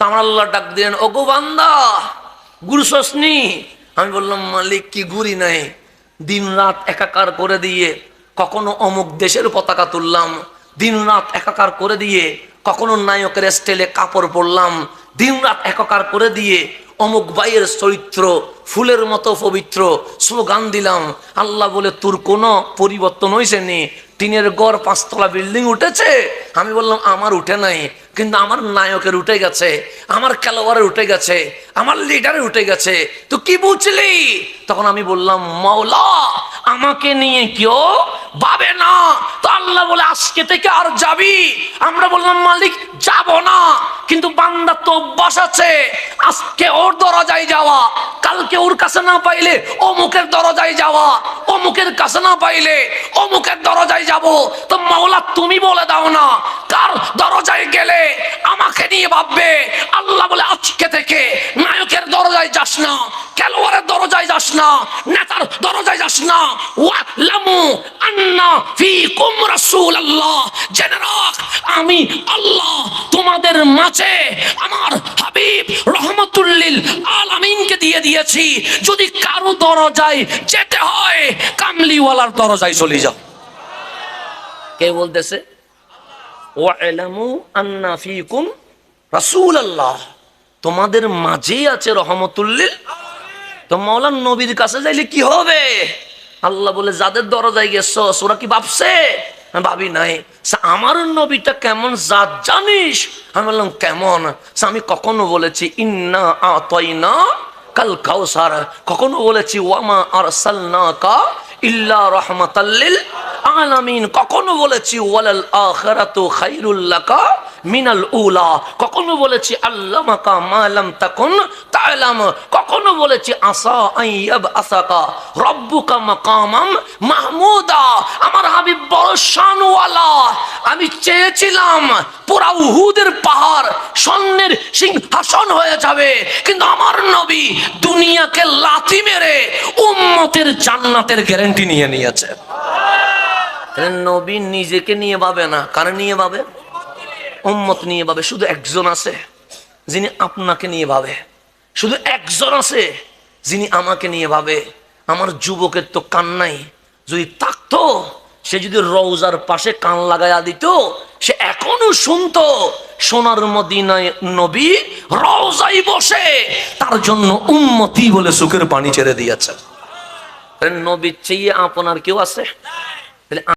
আমার আল্লাহ ডাক দিলেন, ওগো বান্দা গুরুসসনি? আমি বললাম, মালিক কি গুরি নাই, দিন রাত একাকার করে দিয়ে কখনো অমুক দেশের পতাকা তুললাম, দিন রাত একাকার করে দিয়ে কখনো নায়কের স্টাইলে কাপড় পরলাম, দিন রাত একাকার করে দিয়ে অমুক ভাইয়ের চরিত্র ফুলের মতো পবিত্র স্লোগান দিলাম। আল্লাহ বলে, তোর কোনো পরিবর্তন হয়েছে নি? টিনের গড় 5 তলা বিল্ডিং উঠেছে? আমি বললাম, আমার উঠে নাই, কিন্তু আমার নায়কের উঠে গেছে, আমার খেলোয়াড়ের উঠে গেছে, আমার লিডারের উঠে গেছে। তো কি বুঝলি? তখন আমি বললাম, মাওলা আমাকে নিয়ে কেউ ভাবে না। তো আল্লাহ বলে, আজকে থেকে আর যাবি? আমরা বললাম, মালিক যাব না, কিন্তু বান্দা তো অভ্যাস আছে, আজকে ওর দরজায় যাওয়া, কালকে ওর কাছে না পাইলে অমুকের দরজায় যাওয়া, অমুকের কাছে না পাইলে অমুকের দরজায় যাব। তো মাওলা তুমি বলে দাও না কার দরজায় গেলে আমাকে নিয়ে ভাববে। আল্লাহ বলে, আজকে থেকে নায়কের দরজায় যাস না, খেলোয়াড়ের দরজায় যাস না, নেতার দরজায় যাস না। ওয়ালামু আন্না ফীকুম রাসূলুল্লাহ, জেনে রাখ আমি আল্লাহ তোমাদের মাঝে আমার হাবিব রহমাতুল লিল আলামিনকে দিয়ে দিয়েছি। যদি কারো দরজায় যেতে হয়, কামলিওয়ালার দরজায় চলে যাও। কে বলতেছে? ওয়ালামু আন্না ফীকুম রাসূলুল্লাহ, তোমাদের মাঝেই আছে রহমাতুল লিল। তো মাওলানা নবীর কাছে যাইলে কি হবে? আল্লাহ বলে, যাদের দরজায় গেছো ওরা কি ভাবছে? ভাবি নাই। আমার নবীটা কেমন জাত জানিস? আমি বললাম, কেমন? আমি কখনো বলেছি ইন্না আতাইনা কাল কাউসার, কখনো বলেছি ওয়ামা আরসালনাকা ইল্লা রাহমাতাল লিল আলামিন, কখনো বলেছি ওয়ালাল আখিরাতু খায়রুল লাকা মিনাল উলা, কখনো বলেছি আল্লামাকা মা লাম তাকুন তা'লাম, কখনো বলেছি আসা আইয়াব আসাকা রব্বুকা মাকামাম মাহমুদা। আমার হাবিব বড় শানওয়ালা। আমি চেয়েছিলাম পুরা উহুদের পাহাড় স্বর্ণের সিংহাসন হয়ে যাবে, কিন্তু আমার নবী দুনিয়াকে লাথি মেরে উম্মতের জান্নাতের গ্যারান্টি নিয়ে নিয়েছে। নবী নিজেকে নিয়ে ভাবে না, কার নিয়ে ভাবে? উম্মত নিয়ে ভাবে। শুধু একজন আছে যিনি আপনাকে নিয়ে ভাবে, শুধু একজন আছে যিনি আমাকে নিয়ে ভাবে। আমার যুবকের তো কান নাই, যদি থাকতো সে যদি রওজার পাশে কান লাগাইয়া দিত, সে এখনো শুনতো সোনার মদিনায় নবী রওজায় বসে তার জন্য উম্মতি বলে চোখের পানি ছেড়ে দিয়েছে। নবীর চেয়ে আপনার কেউ আছে?